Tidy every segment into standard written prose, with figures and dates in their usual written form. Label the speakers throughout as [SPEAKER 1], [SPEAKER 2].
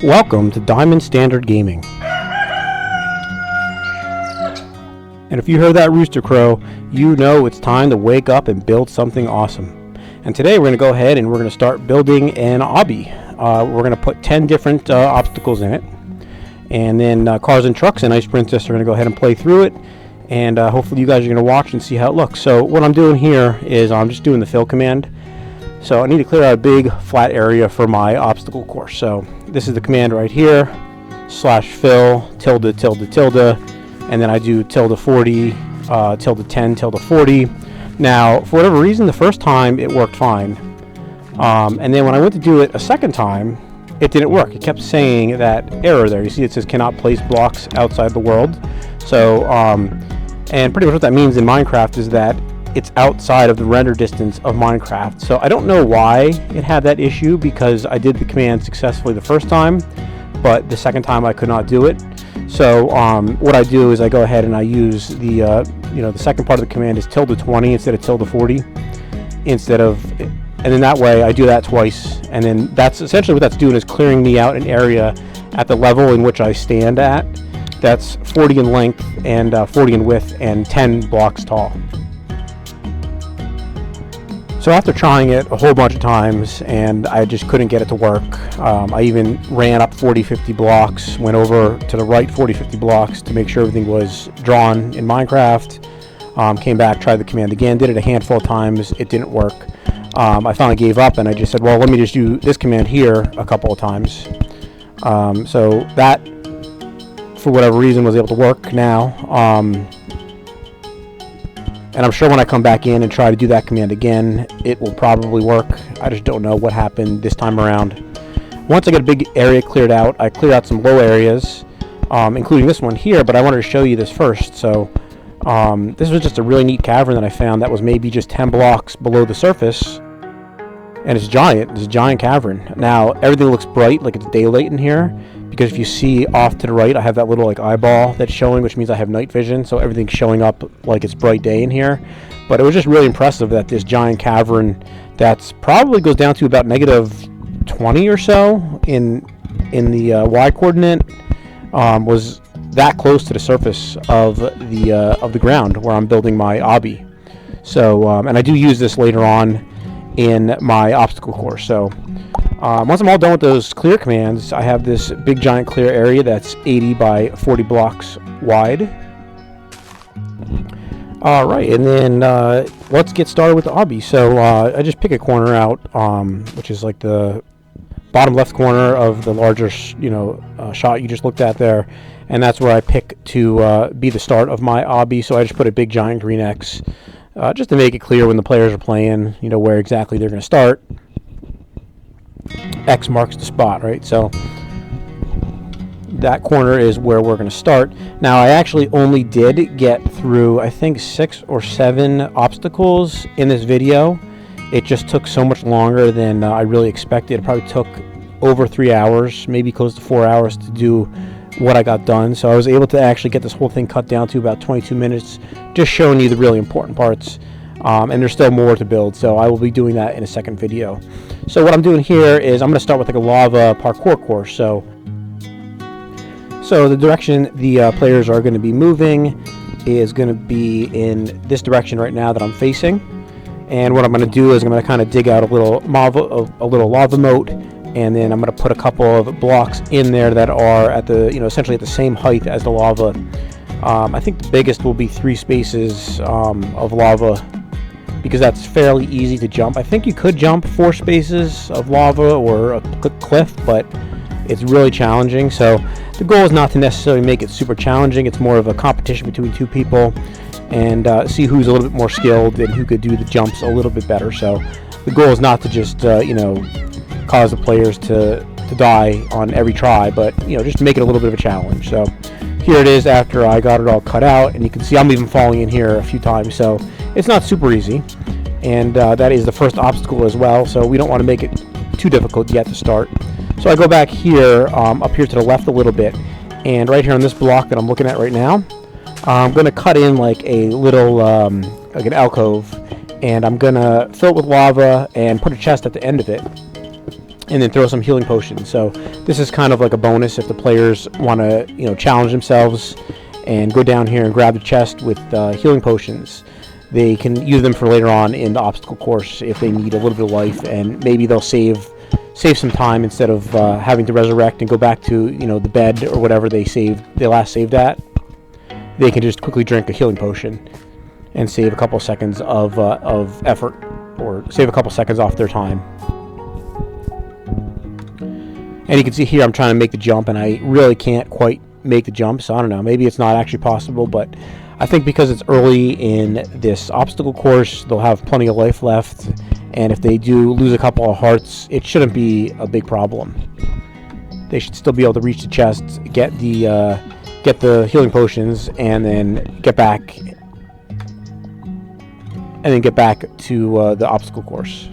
[SPEAKER 1] Welcome to Diamond.Standard.Gaming. And if you heard that rooster crow, you know it's time to wake up and build something awesome. And today we're going to go ahead and we're going to start building an obby. We're going to put 10 different obstacles in it. And then cars and trucks and Ice Princess are going to go ahead and play through it. And hopefully you guys are going to watch and see how it looks. So what I'm doing here is I'm just doing the fill command. So I need to clear out a big flat area for my obstacle course. So this is the command right here, /fill, tilde, tilde, tilde, and then I do tilde 40, tilde 10, tilde 40. Now, for whatever reason, the first time it worked fine. And then when I went to do it a second time, it didn't work. It kept saying that error there. You see it says cannot place blocks outside the world. So, and pretty much what that means in Minecraft is that it's outside of the render distance of Minecraft. So I don't know why it had that issue, because I did the command successfully the first time, but the second time I could not do it. So what I do is I go ahead and I use the the second part of the command is tilde 20 instead of tilde 40, and then that way I do that twice, and then that's essentially what that's doing, is clearing me out an area at the level in which I stand at. That's 40 in length and 40 in width and 10 blocks tall. So after trying it a whole bunch of times and I just couldn't get it to work, I even ran up 40-50 blocks, went over to the right 40-50 blocks to make sure everything was drawn in Minecraft, came back, tried the command again, did it a handful of times, it didn't work. I finally gave up and I just said, well, let me just do this command here a couple of times. So that, for whatever reason, was able to work now. And I'm sure when I come back in and try to do that command again, it will probably work. I just don't know what happened this time around. Once I get a big area cleared out, I clear out some low areas, including this one here, but I wanted to show you this first. So this was just a really neat cavern that I found that was maybe just 10 blocks below the surface. And it's giant. It's a giant cavern. Now, everything looks bright, like it's daylight in here, because if you see off to the right, I have that little like eyeball that's showing, which means I have night vision, so everything's showing up like it's bright day in here. But it was just really impressive that this giant cavern that's probably goes down to about -20 or so in the y coordinate was that close to the surface of the ground where I'm building my obby. So and I do use this later on in my obstacle course. So once I'm all done with those clear commands, I have this big giant clear area that's 80 by 40 blocks wide. Alright, and then let's get started with the obby. So I just pick a corner out, which is like the bottom left corner of the larger shot you just looked at there, and that's where I pick to be the start of my obby. So I just put a big giant green X just to make it clear when the players are playing, where exactly they're going to start. X marks the spot, right? So that corner is where we're going to start. Now, I actually only did get through, I think, 6 or 7 obstacles in this video. It just took so much longer than I really expected. It probably took over 3 hours, maybe close to 4 hours to do what I got done. So I was able to actually get this whole thing cut down to about 22 minutes, just showing you the really important parts. And there's still more to build, so I will be doing that in a second video. So what I'm doing here is I'm going to start with like a lava parkour course. So the direction the players are going to be moving is going to be in this direction right now that I'm facing. And what I'm going to do is I'm going to kind of dig out a little lava moat, and then I'm going to put a couple of blocks in there that are at the essentially at the same height as the lava. I think the biggest will be 3 spaces of lava, because that's fairly easy to jump. I think you could jump 4 spaces of lava or a cliff, but it's really challenging. So the goal is not to necessarily make it super challenging. It's more of a competition between 2 people and see who's a little bit more skilled and who could do the jumps a little bit better. So the goal is not to just cause the players to die on every try, but just make it a little bit of a challenge. So here it is after I got it all cut out, and you can see I'm even falling in here a few times, so it's not super easy. And that is the first obstacle as well, so we don't want to make it too difficult yet to start. So I go back here, up here to the left a little bit, and right here on this block that I'm looking at right now, I'm going to cut in like a little, like an alcove, and I'm going to fill it with lava and put a chest at the end of it. and then throw some healing potions. So this is kind of like a bonus if the players want to, you know, challenge themselves and go down here and grab the chest with healing potions. They can use them for later on in the obstacle course if they need a little bit of life, and maybe they'll save some time instead of having to resurrect and go back to, you know, the bed or whatever they last saved at. They can just quickly drink a healing potion and save a couple seconds of effort, or save a couple seconds off their time. And you can see here I'm trying to make the jump, and I really can't quite make the jump, so I don't know, maybe it's not actually possible, but I think because it's early in this obstacle course, they'll have plenty of life left, and if they do lose a couple of hearts, it shouldn't be a big problem. They should still be able to reach the chest, get the healing potions, and then get back to the obstacle course.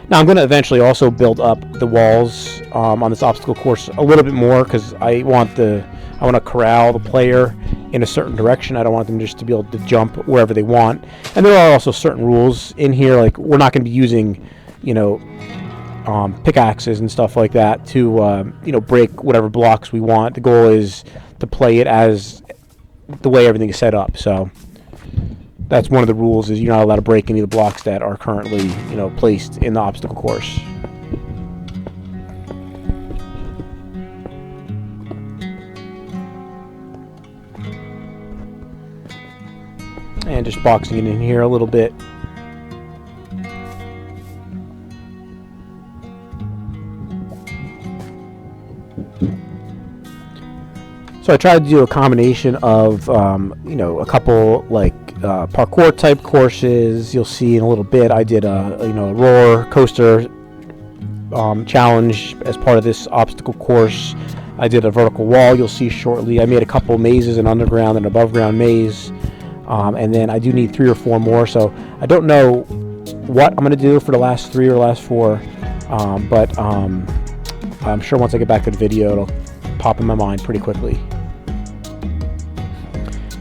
[SPEAKER 1] Now I'm going to eventually also build up the walls on this obstacle course a little bit more, because I want to corral the player in a certain direction. I don't want them just to be able to jump wherever they want. And there are also certain rules in here, like we're not going to be using, you know, pickaxes and stuff like that to you know, break whatever blocks we want. The goal is to play it as the way everything is set up. So that's one of the rules, is you're not allowed to break any of the blocks that are currently, you know, placed in the obstacle course. And just boxing it in here a little bit. So I tried to do a combination of, you know, a couple like parkour type courses. You'll see in a little bit I did a, you know, a roller coaster challenge as part of this obstacle course. I did a vertical wall, you'll see shortly. I made a couple mazes, an underground and above ground maze. And then I do need 3 or 4 more, so I don't know what I'm going to do for the last 3 or last 4, but I'm sure once I get back to the video it'll pop in my mind pretty quickly.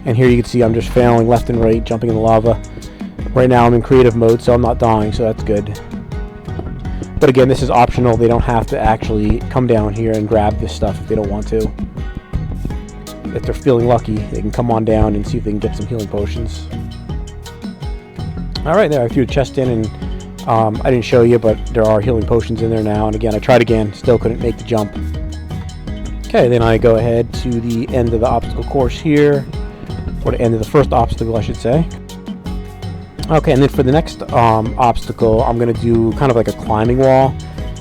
[SPEAKER 1] And here you can see I'm just failing left and right, jumping in the lava. Right now I'm in creative mode, so I'm not dying, so that's good. But again, this is optional. They don't have to actually come down here and grab this stuff if they don't want to. If they're feeling lucky, they can come on down and see if they can get some healing potions. Alright, there I threw the chest in, and I didn't show you, but there are healing potions in there now. And again, I tried again, still couldn't make the jump. Okay, then I go ahead to the end of the obstacle course here, or the end of the first obstacle, I should say. Okay, and then for the next obstacle, I'm going to do kind of like a climbing wall.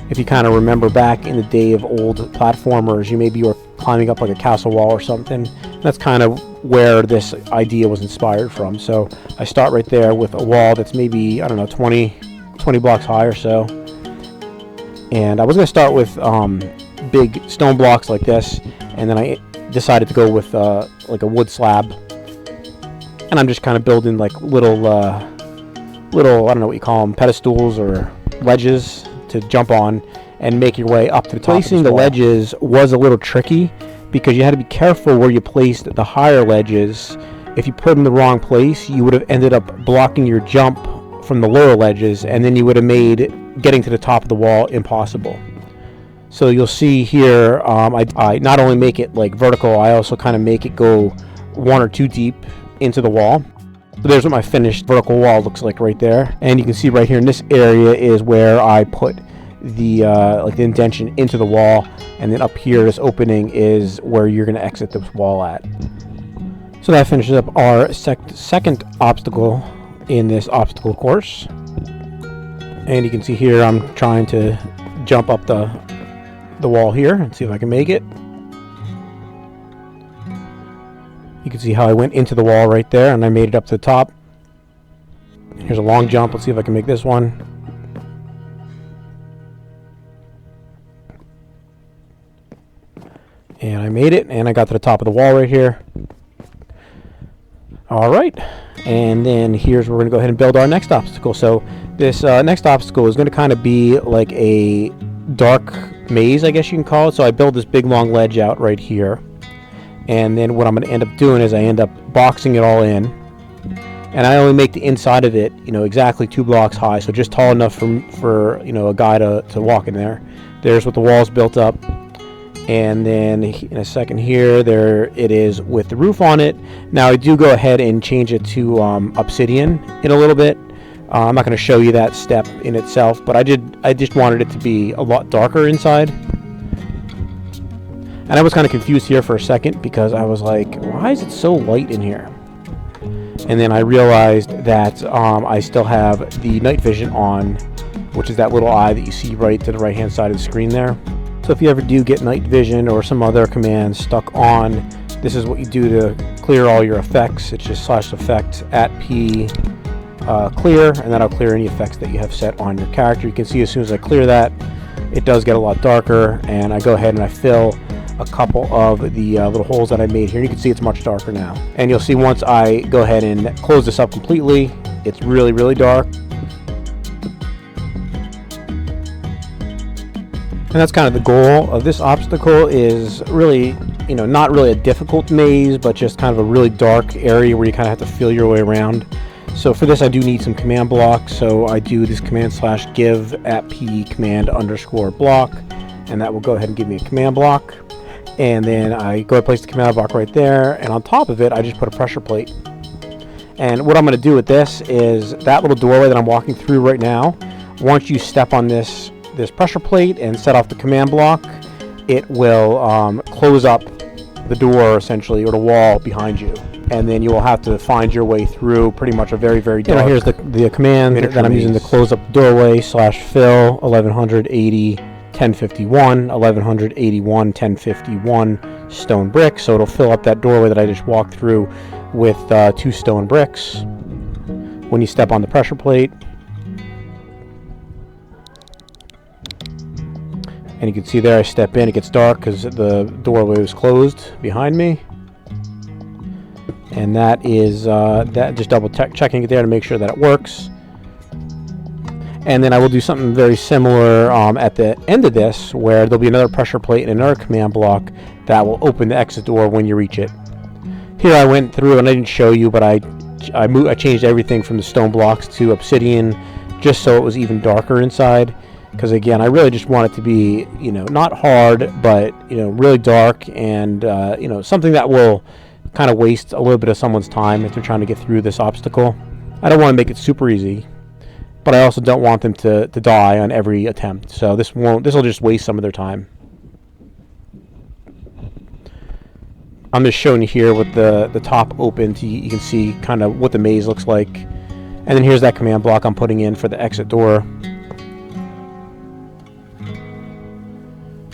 [SPEAKER 1] If you kind of remember back in the day of old platformers, you maybe were climbing up like a castle wall or something. That's kind of where this idea was inspired from. So I start right there with a wall that's maybe, I don't know, 20 blocks high or so. And I was going to start with big stone blocks like this, and then I decided to go with like a wood slab. And I'm just kind of building like little, I don't know what you call them, pedestals or ledges to jump on and make your way up to the top. Placing the ledges was a little tricky because you had to be careful where you placed the higher ledges. If you put them in the wrong place, you would have ended up blocking your jump from the lower ledges, and then you would have made getting to the top of the wall impossible. So you'll see here, I not only make it like vertical, I also kind of make it go 1 or 2 deep into the wall. So there's what my finished vertical wall looks like right there. And you can see right here in this area is where I put the like the indentation into the wall, and then up here this opening is where you're going to exit this wall at. So that finishes up our second obstacle in this obstacle course. And you can see here I'm trying to jump up the wall here and see if I can make it. You can see how I went into the wall right there, and I made it up to the top. Here's a long jump. Let's see if I can make this one. And I made it, and I got to the top of the wall right here. Alright, and then here's where we're going to go ahead and build our next obstacle. So this next obstacle is going to kind of be like a dark maze, I guess you can call it. So I build this big long ledge out right here. And then what I'm going to end up doing is I end up boxing it all in. And I only make the inside of it, exactly 2 blocks high, so just tall enough for a guy to walk in there. There's what the wall's built up. And then in a second here, there it is with the roof on it. Now I do go ahead and change it to obsidian in a little bit. I'm not going to show you that step in itself, but I just wanted it to be a lot darker inside. And I was kind of confused here for a second because I was like, why is it so light in here? And then I realized that I still have the night vision on, which is that little eye that you see right to the right hand side of the screen there. So if you ever do get night vision or some other commands stuck on, this is what you do to clear all your effects. It's just /effect @p clear, and that'll clear any effects that you have set on your character. You can see as soon as I clear that, it does get a lot darker, and I go ahead and I fill a couple of the little holes that I made here. You can see it's much darker now. And you'll see once I go ahead and close this up completely, it's really, really dark. And that's kind of the goal of this obstacle, is really, not really a difficult maze, but just kind of a really dark area where you kind of have to feel your way around. So for this, I do need some command blocks. So I do this command /give @p command _block, and that will go ahead and give me a command block. And then I go and place the command block right there, and on top of it, I just put a pressure plate. And what I'm going to do with this is that little doorway that I'm walking through right now, once you step on this pressure plate and set off the command block, it will close up the door essentially, or the wall behind you, and then you will have to find your way through pretty much a very, very dark. Here's the command that I'm using to close up the doorway: /fill 1180 1051 1181 1051 stone bricks. So it'll fill up that doorway that I just walked through with 2 stone bricks. When you step on the pressure plate, and you can see there I step in, it gets dark because the doorway was closed behind me. And that is that, just double checking it there to make sure that it works. And then I will do something very similar at the end of this, where there'll be another pressure plate and another command block that will open the exit door when you reach it. Here I went through, and I didn't show you, but I changed everything from the stone blocks to obsidian, just so it was even darker inside. Because again, I really just want it to be, not hard, but really dark, and something that will kind of waste a little bit of someone's time if they're trying to get through this obstacle. I don't want to make it super easy, but I also don't want them to die on every attempt. So this will just waste some of their time. I'm just showing you here with the top open, you can see kind of what the maze looks like. And then here's that command block I'm putting in for the exit door.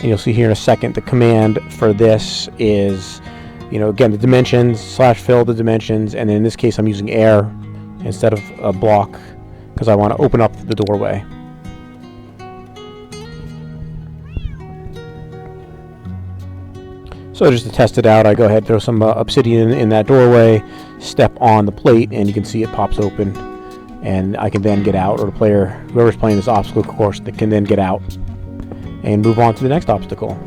[SPEAKER 1] And you'll see here in a second, the command for this is, again, the dimensions, /fill the dimensions, and then in this case I'm using air instead of a block because I want to open up the doorway. So just to test it out, I go ahead and throw some obsidian in that doorway, step on the plate, and you can see it pops open. And I can then get out, or the player, whoever's playing this obstacle course, that can then get out and move on to the next obstacle.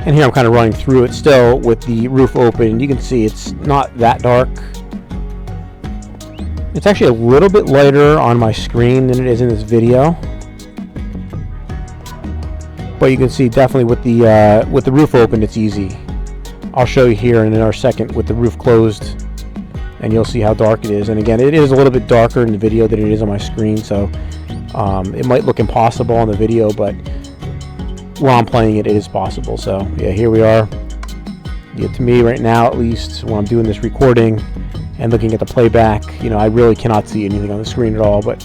[SPEAKER 1] And here I'm kind of running through it still with the roof open. You can see it's not that dark. It's actually a little bit lighter on my screen than it is in this video. But you can see definitely with the roof open, it's easy. I'll show you here in another second with the roof closed, and you'll see how dark it is. And again, it is a little bit darker in the video than it is on my screen, so it might look impossible on the video, but while I'm playing it, it is possible. So yeah, here we are. Yeah, to me right now, at least when I'm doing this recording and looking at the playback, I really cannot see anything on the screen at all. But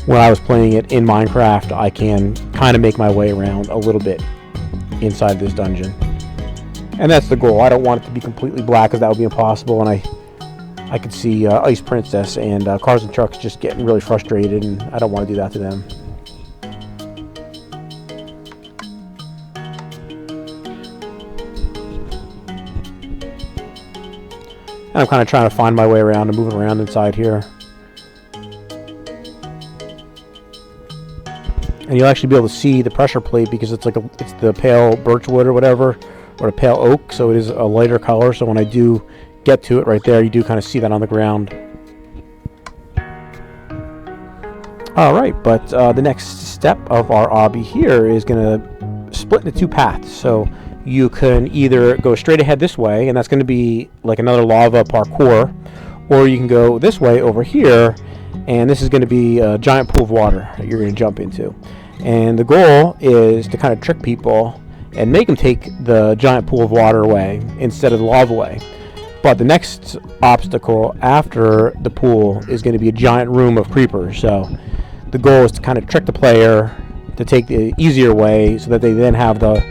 [SPEAKER 1] when I was playing it in Minecraft, I can kind of make my way around a little bit inside this dungeon. And that's the goal. I don't want it to be completely black, because that would be impossible. And I could see Ice Princess and Cars and Trucks just getting really frustrated, and I don't want to do that to them. And I'm kind of trying to find my way around and moving around inside here. And you'll actually be able to see the pressure plate because it's the pale birch wood or whatever or a pale oak, so it is a lighter color. So when I do get to it right there, you do kind of see that on the ground. Alright, but the next step of our obby here is going to split into two paths. So you can either go straight ahead this way, and that's going to be like another lava parkour, or you can go this way over here, and this is going to be a giant pool of water that you're going to jump into. And the goal is to kind of trick people and make them take the giant pool of water away instead of the lava away. But the next obstacle after the pool is going to be a giant room of creepers. So the goal is to kind of trick the player to take the easier way so that they then have the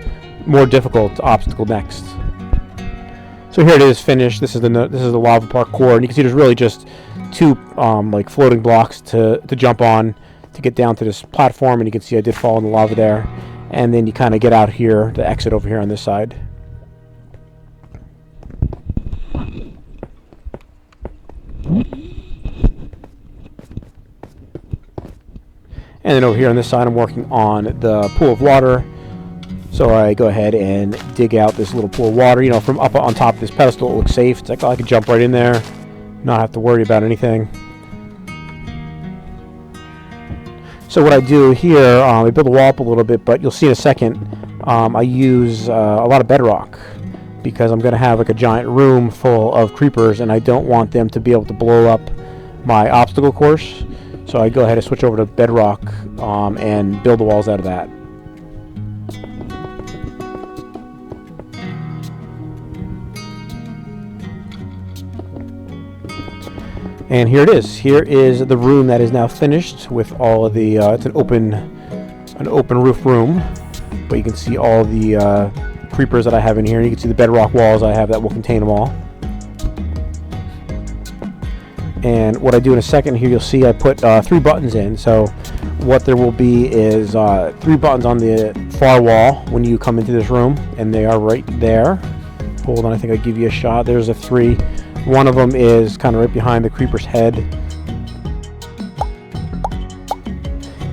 [SPEAKER 1] more difficult obstacle next. So here it is finished. This is the lava parkour, and you can see there's really just two like floating blocks to jump on to get down to this platform, and you can see I did fall in the lava there, and then you kind of get out here to exit over here on this side. And then over here on this side I'm working on the pool of water. So I go ahead and dig out this little pool of water. You know, from up on top of this pedestal it looks safe. It's like, oh, I can jump right in there, not have to worry about anything. So what I do here, I build the wall up a little bit, but you'll see in a second, I use a lot of bedrock because I'm going to have like a giant room full of creepers, and I don't want them to be able to blow up my obstacle course. So I go ahead and switch over to bedrock and build the walls out of that. And here it is. Here is the room that is now finished with all of the. It's an open roof room, but you can see all the creepers that I have in here. You can see the bedrock walls I have that will contain them all. And what I do in a second here, you'll see I put 3 buttons in. So what there will be is 3 buttons on the far wall when you come into this room, and they are right there. Hold on, I think I'll give you a shot. There's a 3. One of them is kind of right behind the creeper's head.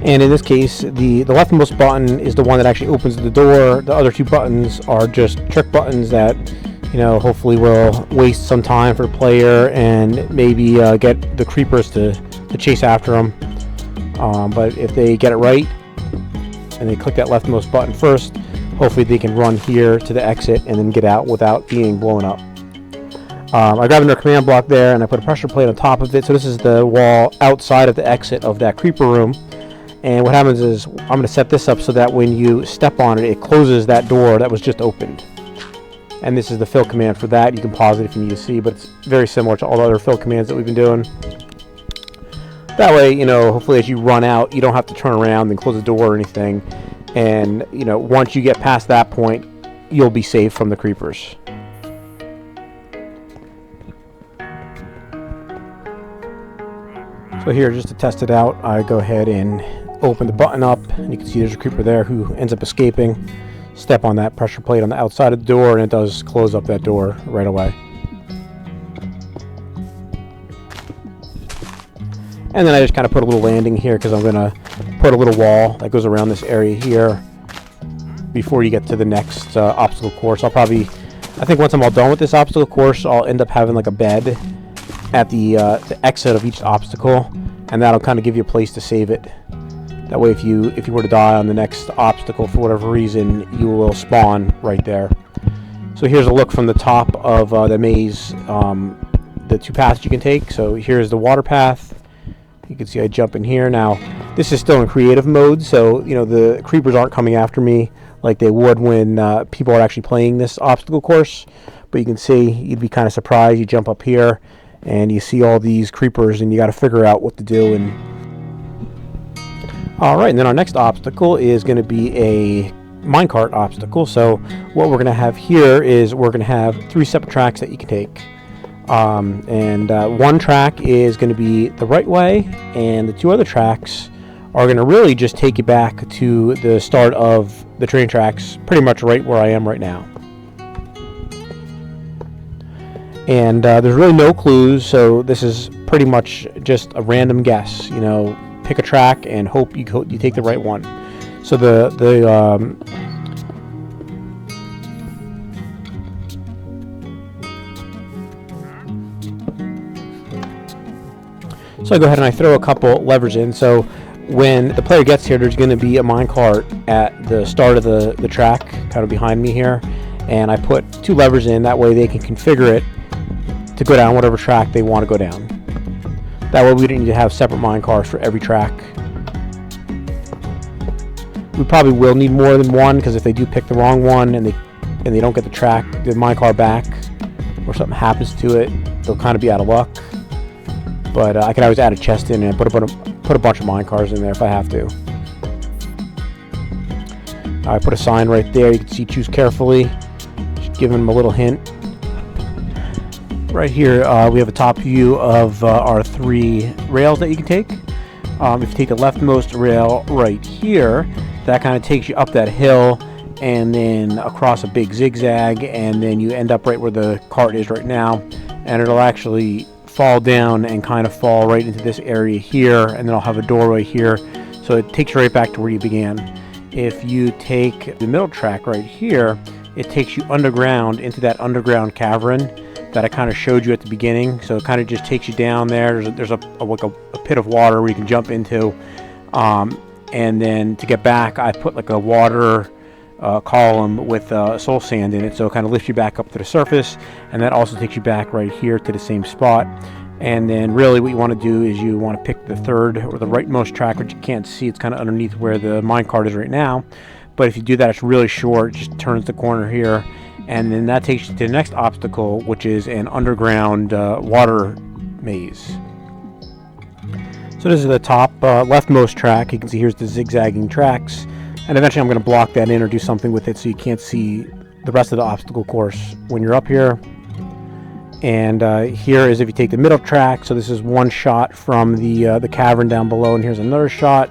[SPEAKER 1] And in this case, the leftmost button is the one that actually opens the door. The other 2 buttons are just trick buttons that, you know, hopefully will waste some time for the player and maybe get the creepers to chase after them. But if they get it right and they click that leftmost button first, hopefully they can run here to the exit and then get out without being blown up. I grabbed another command block there and I put a pressure plate on top of it. So this is the wall outside of the exit of that creeper room. And what happens is I'm going to set this up so that when you step on it, it closes that door that was just opened. And this is the fill command for that. You can pause it if you need to see, but it's very similar to all the other fill commands that we've been doing. That way, you know, hopefully as you run out, you don't have to turn around and close the door or anything. And, you know, once you get past that point, you'll be safe from the creepers. So here, just to test it out, I go ahead and open the button up, and you can see there's a creeper there who ends up escaping. Step on that pressure plate on the outside of the door, and it does close up that door right away. And then I just kind of put a little landing here because I'm going to put a little wall that goes around this area here before you get to the next obstacle course. I think once I'm all done with this obstacle course, I'll end up having like a bed at the exit of each obstacle, and that'll kind of give you a place to save it. That way if you were to die on the next obstacle for whatever reason, you will spawn right there. So here's a look from the top of the maze, the 2 paths you can take. So here's the water path. You can see I jump in here. Now this is still in creative mode, so you know the creepers aren't coming after me like they would when people are actually playing this obstacle course. But you can see, you'd be kind of surprised. You jump up here and you see all these creepers, and you got to figure out what to do. And all right, and then our next obstacle is going to be a minecart obstacle. So what we're going to have here is we're going to have 3 separate tracks that you can take. One track is going to be the right way, and the 2 other tracks are going to really just take you back to the start of the train tracks, pretty much right where I am right now. And there's really no clues, so this is pretty much just a random guess. You know, pick a track and hope you take the right one. So So I go ahead and I throw a couple levers in. So when the player gets here, there's going to be a minecart at the start of the track, kind of behind me here. And I put 2 levers in, that way they can configure it to go down whatever track they want to go down. That way we don't need to have separate minecarts for every track. We probably will need more than one, because if they do pick the wrong one and they don't get the minecart back, or something happens to it, they'll kind of be out of luck. But I can always add a chest in and put a bunch of minecarts in there if I have to. I put a sign right there. You can see choose carefully. Just giving them a little hint. Right here we have a top view of our 3 rails that you can take. If you take the leftmost rail right here, that kind of takes you up that hill and then across a big zigzag, and then you end up right where the cart is right now, and it'll actually fall down and kind of fall right into this area here, and then I'll have a doorway here, so it takes you right back to where you began. If you take the middle track right here, it takes you underground into that underground cavern that I kind of showed you at the beginning. So it kind of just takes you down there. There's a pit of water where you can jump into, and then to get back I put like a water column with soul sand in it, so it kind of lifts you back up to the surface, and that also takes you back right here to the same spot. And then really what you want to do is you want to pick the third or the rightmost track, which you can't see, it's kind of underneath where the minecart is right now, but if you do that, it's really short. It just turns the corner here, and then that takes you to the next obstacle, which is an underground water maze. So this is the top leftmost track. You can see here's the zigzagging tracks, and eventually I'm going to block that in or do something with it so you can't see the rest of the obstacle course when you're up here. And here is if you take the middle track. So this is one shot from the cavern down below, and here's another shot.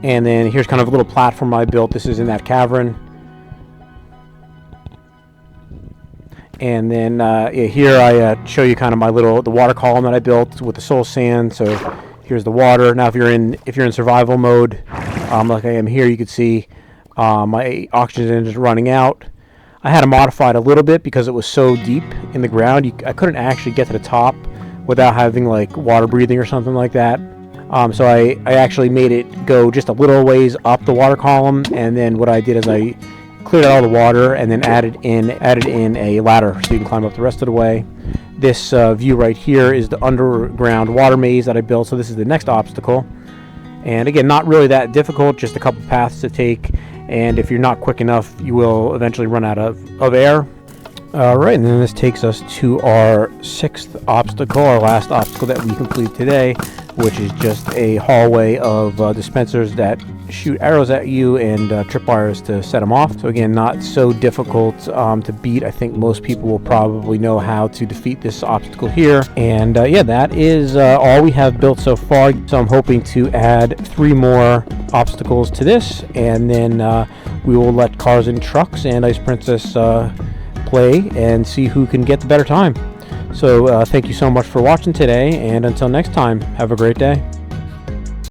[SPEAKER 1] And then here's kind of a little platform I built. This is in that cavern. And then here I show you kind of the water column that I built with the soul sand. So here's the water. Now if you're in survival mode, like I am here, you can see my oxygen is running out. I had to modify it a little bit because it was so deep in the ground. I couldn't actually get to the top without having like water breathing or something like that. So I actually made it go just a little ways up the water column, and then what I did is I cleared out all the water and then added in a ladder so you can climb up the rest of the way. This view right here is the underground water maze that I built, so this is the next obstacle. And again, not really that difficult, just a couple paths to take, and if you're not quick enough, you will eventually run out of air. Alright, and then this takes us to our 6th obstacle, our last obstacle that we complete today, which is just a hallway of dispensers that shoot arrows at you and tripwires to set them off. So again, not so difficult to beat. I think most people will probably know how to defeat this obstacle here. And yeah, that is all we have built so far. So I'm hoping to add 3 more obstacles to this, and then we will let Cars and Trucks and Ice Princess play and see who can get the better time. So thank you so much for watching today, and until next time, have a great day.